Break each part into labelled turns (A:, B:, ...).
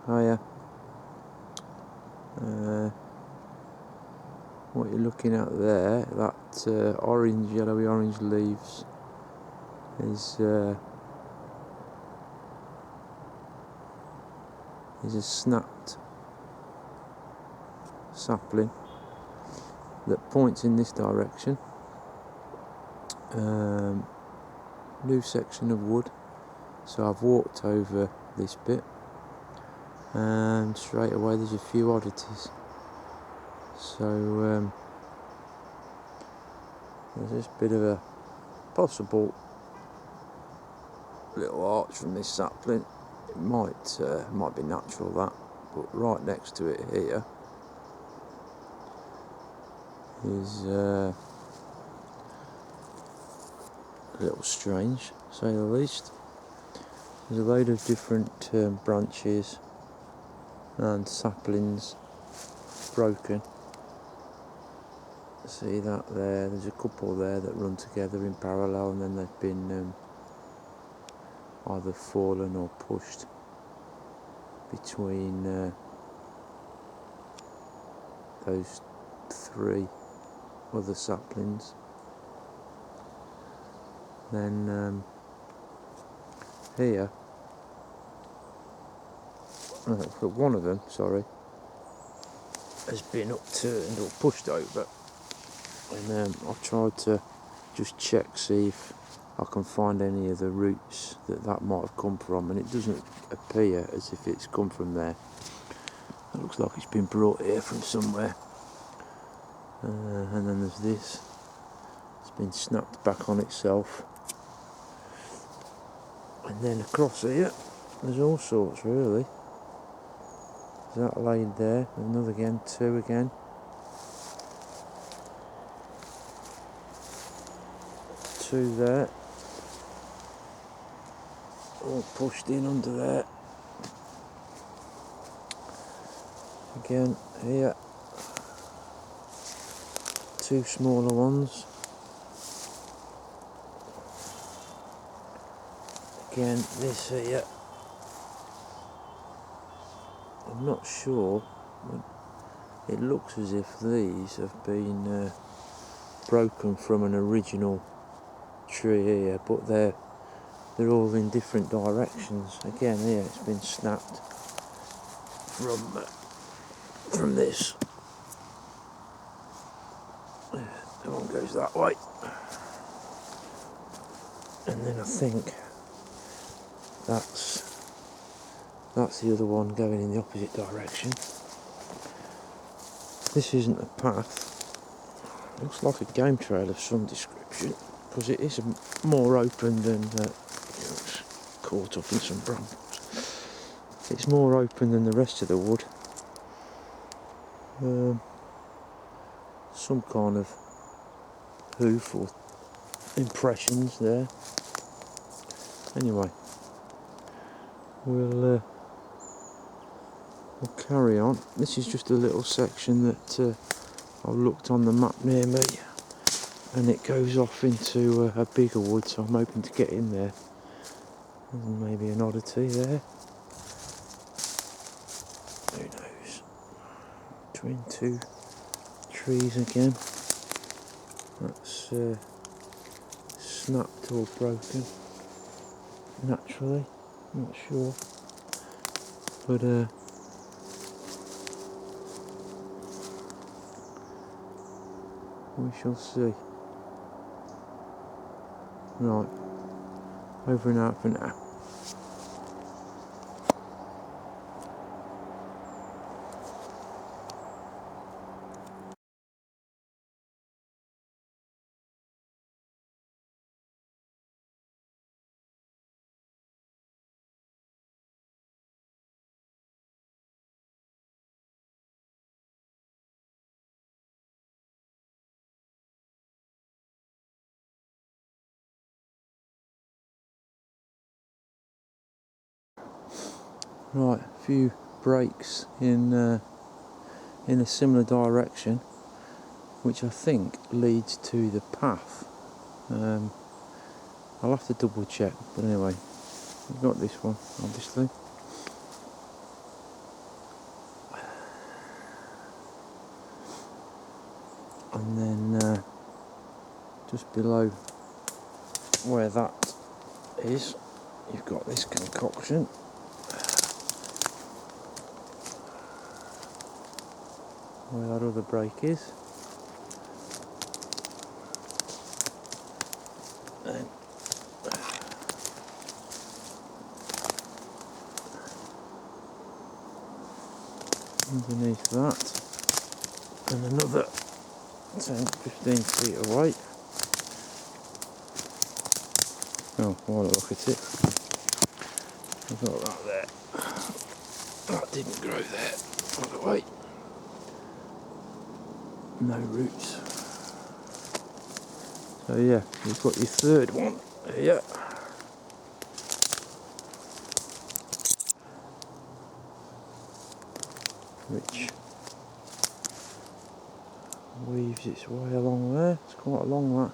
A: Hiya. What you're looking at there, that orange, yellowy orange leaves is a snapped sapling that points in this direction. New section of wood, so I've walked over this bit and straight away there's a few oddities. So there's this bit of a possible little arch from this sapling. It might be natural, that, but right next to it here is a little strange, to say the least. There's a load of different branches and saplings broken. See that there? There's a couple there that run together in parallel, and then they've been either fallen or pushed between those three other saplings. Then here, one of them, sorry, has been upturned or pushed over, and I've tried to just check, see if I can find any of the roots that might have come from, and it doesn't appear as if it's come from there. It looks like it's been brought here from somewhere. And then there's this, it's been snapped back on itself. And then across here, there's all sorts really. There's that laid there, another again, two again. Two there. All pushed in under there. Again here. Two smaller ones. Again, this here. I'm not sure. It looks as if these have been broken from an original tree here, but they're all in different directions. Again, here it's been snapped from this. That one goes that way, and then I think that's the other one going in the opposite direction. This isn't a path. It looks like a game trail of some description, because it is more open than it's caught up in some brambles. It's more open than the rest of the wood. Some kind of hoof or impressions there. Anyway, we'll carry on. This is just a little section that I looked on the map near me, and it goes off into a bigger wood, so I'm hoping to get in there. There's maybe an oddity there. Who knows? Between two trees again. That's snapped or broken naturally. Not sure, but we shall see. Right, over and out for now. Right, a few breaks in a similar direction, which I think leads to the path. I'll have to double check, but anyway, we've got this one, obviously. just below where that is, you've got this concoction. Where that other break is. And underneath that, and another 10-15 feet away. Oh, while I look at it, I've got that there. That didn't grow there, by the way. No roots. So yeah, you've got your third one here. Which weaves its way along there. It's quite long, that.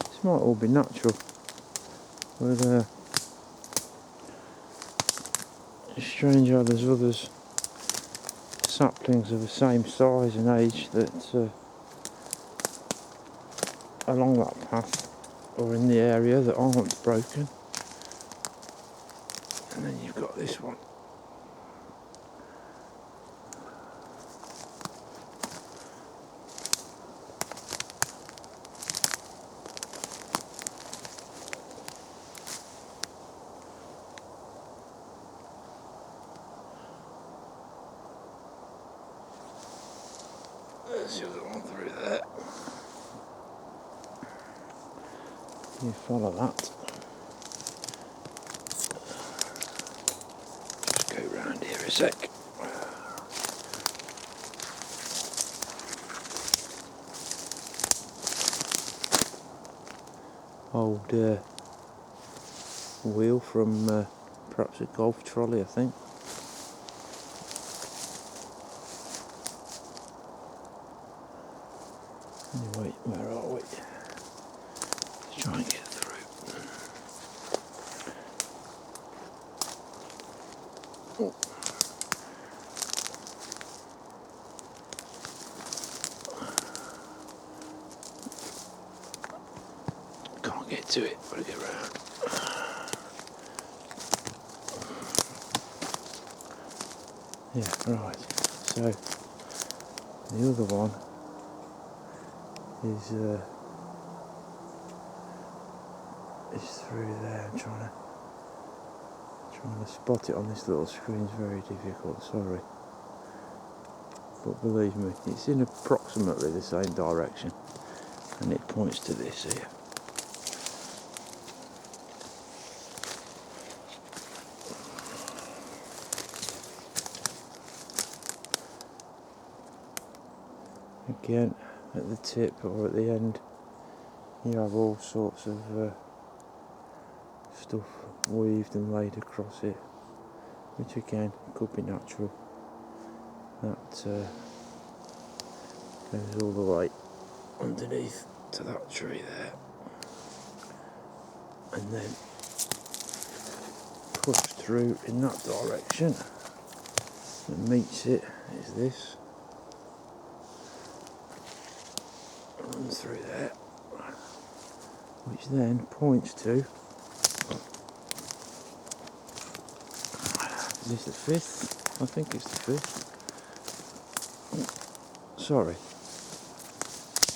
A: This might all be natural, but it's strange how there's others, saplings of the same size and age, that along that path or in the area that aren't broken. And then you've got this one. There's the other one through there. You follow that. Just go round here a sec. Old wheel from perhaps a golf trolley, I think. Anyway, where are we? Let's try and get through. Oh. Can't get to it, gotta get round. Yeah, right. So the other one is through there. I'm trying to spot it on this little screen is very difficult, sorry. But believe me, it's in approximately the same direction, and it points to this here. Again, at the tip or at the end, you have all sorts of stuff weaved and laid across it, which again could be natural. That goes all the way underneath to that tree there, and then pushed through in that direction and meets it is this. Runs through there, which then points to, is this the fifth? I think it's the fifth. Sorry,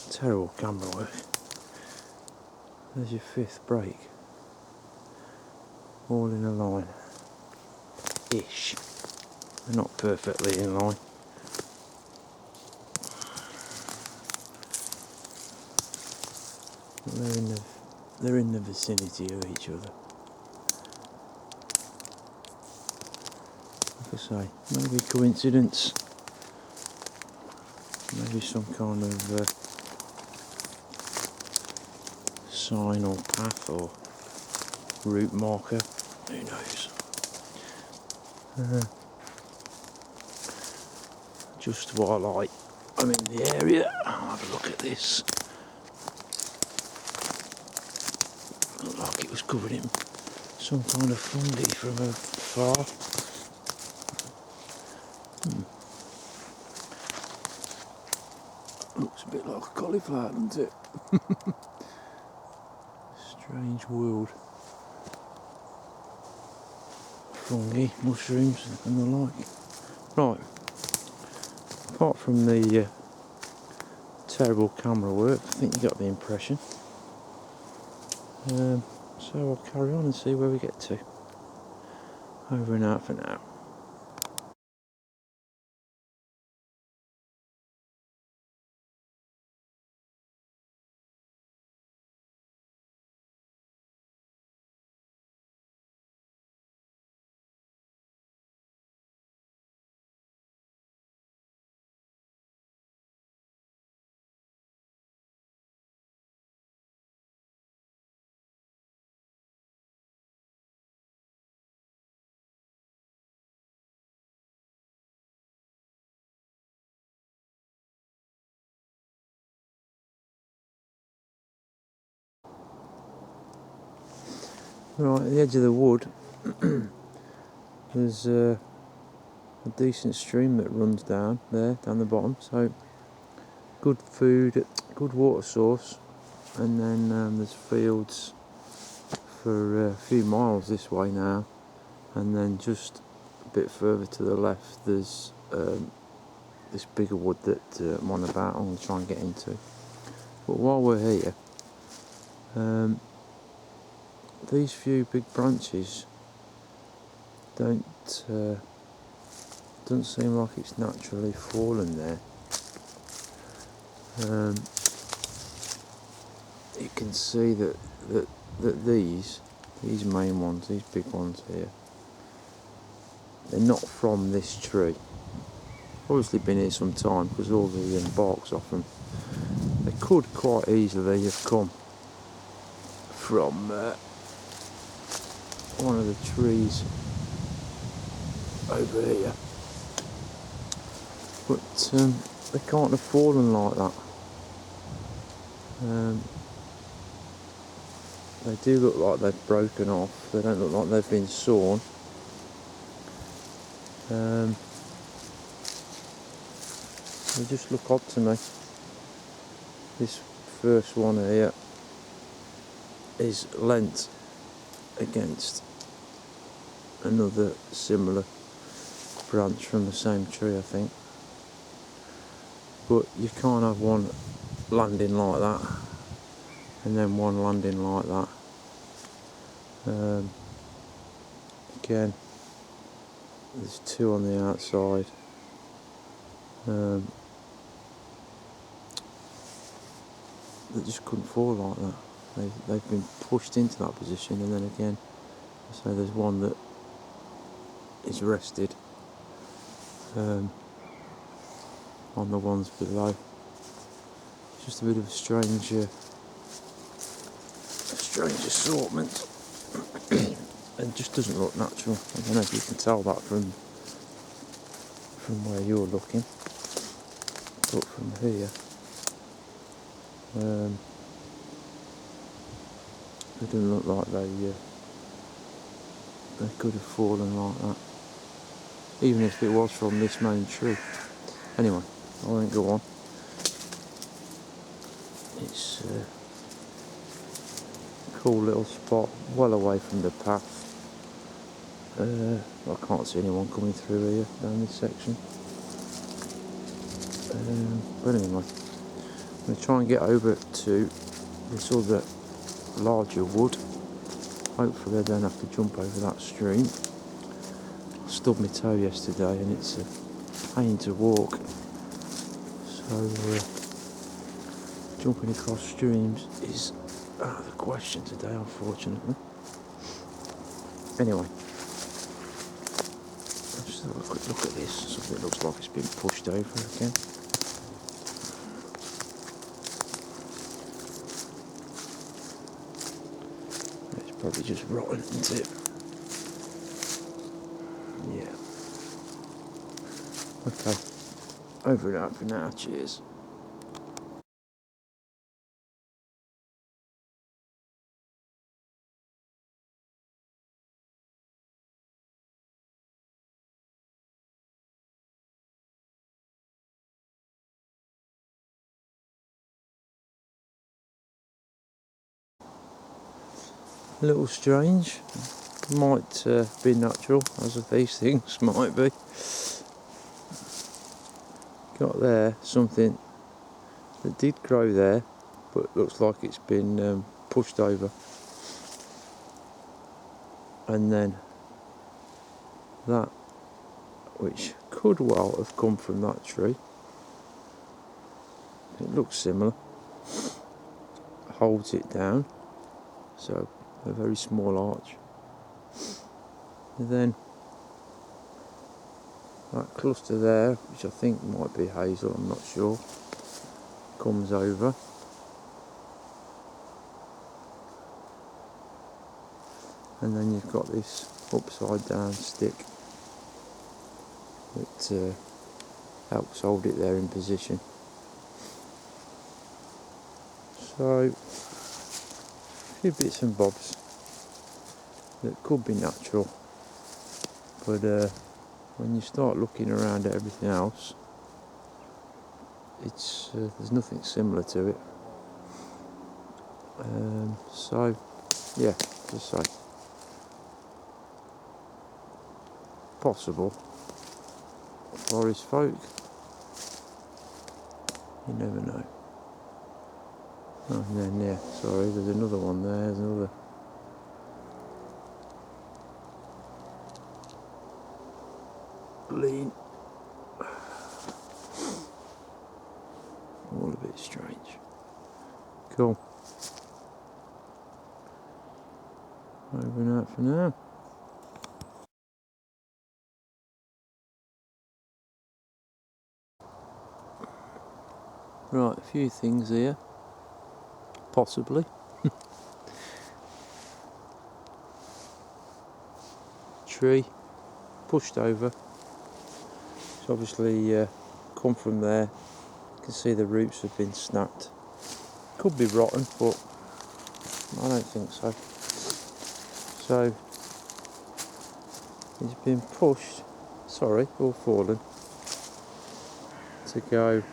A: terrible camera work. There's your fifth break, all in a line ish. They're not perfectly in line. They're in the vicinity of each other. Like I say, maybe coincidence, maybe some kind of sign or path or route marker, who knows. Just while I'm in the area, I'll have a look at this. Looked like it was covered in some kind of fungi from afar. like a cauliflower, doesn't it? Strange world. Fungi, mushrooms and the like. Right, apart from the terrible camera work, I think you got the impression. So I'll carry on and see where we get to. Over and out for now. Right, at the edge of the wood, there's a decent stream that runs down there, down the bottom, so good food, good water source, and then there's fields for a few miles this way now, and then just a bit further to the left there's this bigger wood that I'm on about, I'm going to try and get into. But while we're here, these few big branches doesn't seem like it's naturally fallen there. You can see that these main ones, these big ones here, they're not from this tree. Obviously been here some time because all the bark's off them. They could quite easily have come from one of the trees over here, but they can't have fallen like that. They do look like they've broken off. They don't look like they've been sawn. They just look odd to me. This first one here is leant against another similar branch from the same tree, I think. But you can't have one landing like that and then one landing like that. Again, there's two on the outside. That just couldn't fall like that. They've been pushed into that position, and then again, so there's one that is rested on the ones below. It's just a bit of a strange assortment. It just doesn't look natural. I don't know if you can tell that from where you're looking, but from here, they don't look like they could have fallen like that, even if it was from this main tree. Anyway, I won't go on. It's a cool little spot, well away from the path. I can't see anyone coming through here down this section. But anyway, I'm going to try and get over to this other larger wood. Hopefully I don't have to jump over that stream. I stubbed my toe yesterday and it's a pain to walk. So jumping across streams is out of the question today, unfortunately. Anyway, let's just have a quick look at this. Something looks like it's been pushed over again. It's probably just rotten, isn't it? Yeah. Okay. Over and out for now. Cheers. A little strange. Might be natural, as of these things might be. Got there something that did grow there, but looks like it's been pushed over. And then that, which could well have come from that tree. It looks similar. Holds it down, so a very small arch. And then that cluster there, which I think might be hazel, I'm not sure, comes over. And then you've got this upside down stick that helps hold it there in position. So, a few bits and bobs that could be natural, but when you start looking around at everything else, it's there's nothing similar to it. So, yeah, just say possible forest folk. You never know. Oh, and then, yeah, sorry, there's another one there, there's another. Lean. All a bit strange. Cool. Over and out for now. Right, a few things here. Possibly. Tree pushed over. It's obviously come from there. You can see the roots have been snapped. Could be rotten, but I don't think so. So it's been pushed, or fallen, to go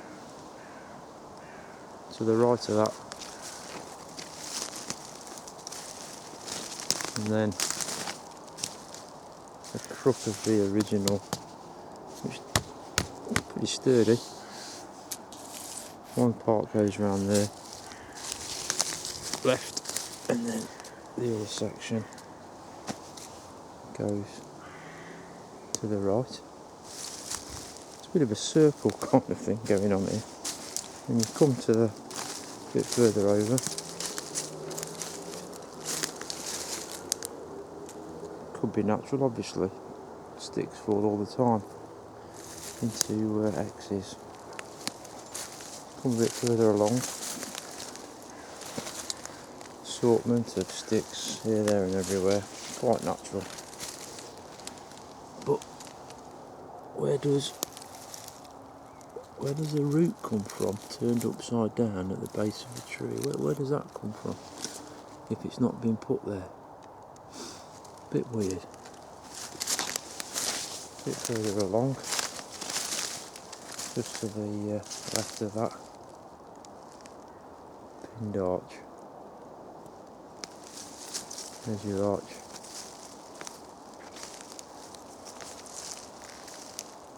A: to the right of that. And then the crook of the original, which is pretty sturdy. One part goes around there, left, and then the other section goes to the right. It's a bit of a circle kind of thing going on here. And you come to the bit further over. Could be natural, obviously. Sticks fall all the time into X's. Come a bit further along. Assortment of sticks here, there and everywhere. Quite natural. But where does the root come from, turned upside down at the base of the tree? Where does that come from, if it's not been put there? Bit weird. Bit further along, just to the left of that pinned arch. There's your arch.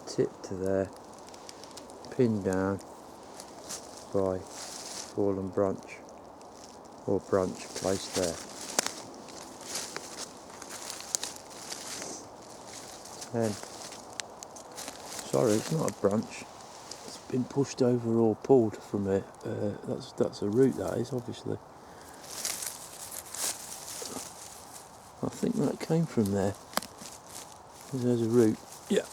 A: Tip to there, pinned down by fallen branch, or branch placed there. Then, sorry, it's not a branch. It's been pushed over or pulled from it. That's a root, that is, obviously. I think that came from there. There's a root. Yeah.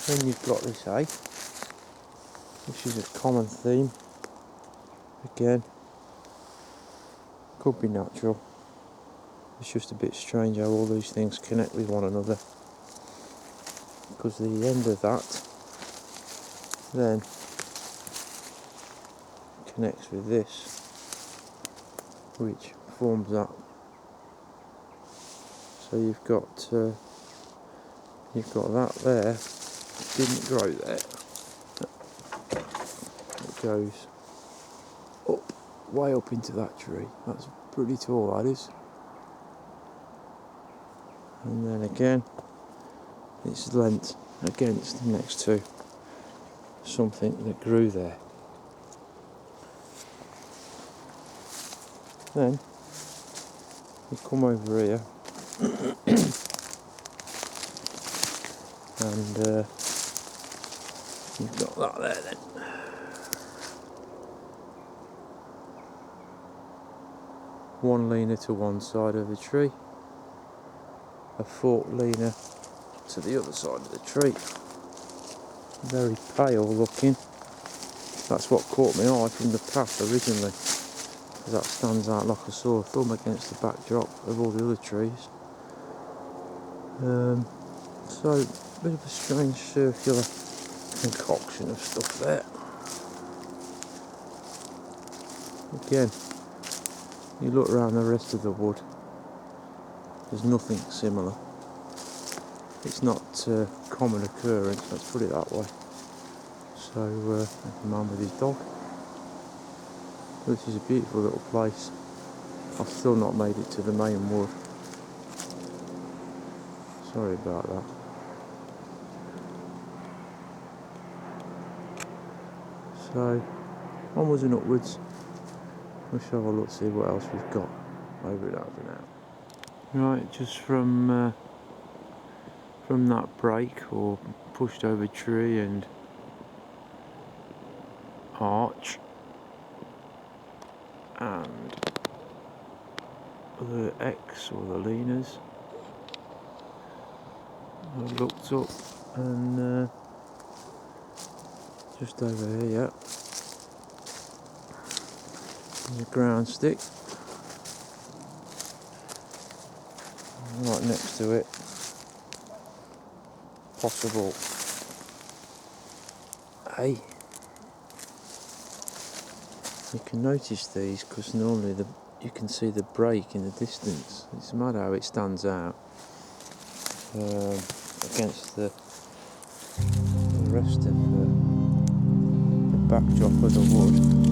A: Then you've got this A, which is a common theme. Again, could be natural. It's just a bit strange how all these things connect with one another, because the end of that then connects with this, which forms that. So you've got that there. It didn't grow there. It goes up, way up into that tree. That's Pretty tall, that is. And then again, its length against next to something that grew there. Then you come over here and you've got that there then. One leaner to one side of the tree, a fork leaner to the other side of the tree. Very pale looking. That's what caught my eye from the path originally, because that stands out like a sore thumb against the backdrop of all the other trees. So, a bit of a strange circular concoction of stuff there. Again, you look around the rest of the wood, there's nothing similar. It's not a common occurrence, let's put it that way. So, a man with his dog. This is a beautiful little place. I've still not made it to the main wood. Sorry about that. So, onwards and upwards. We'll have a look, see what else we've got over it over now. Right, just from that break or pushed over tree and arch and the X or the leaners, I looked up and just over here the ground stick, right next to it, possible hey. You can notice these because normally you can see the break in the distance. It's mad how it stands out against the rest of the backdrop of the wood.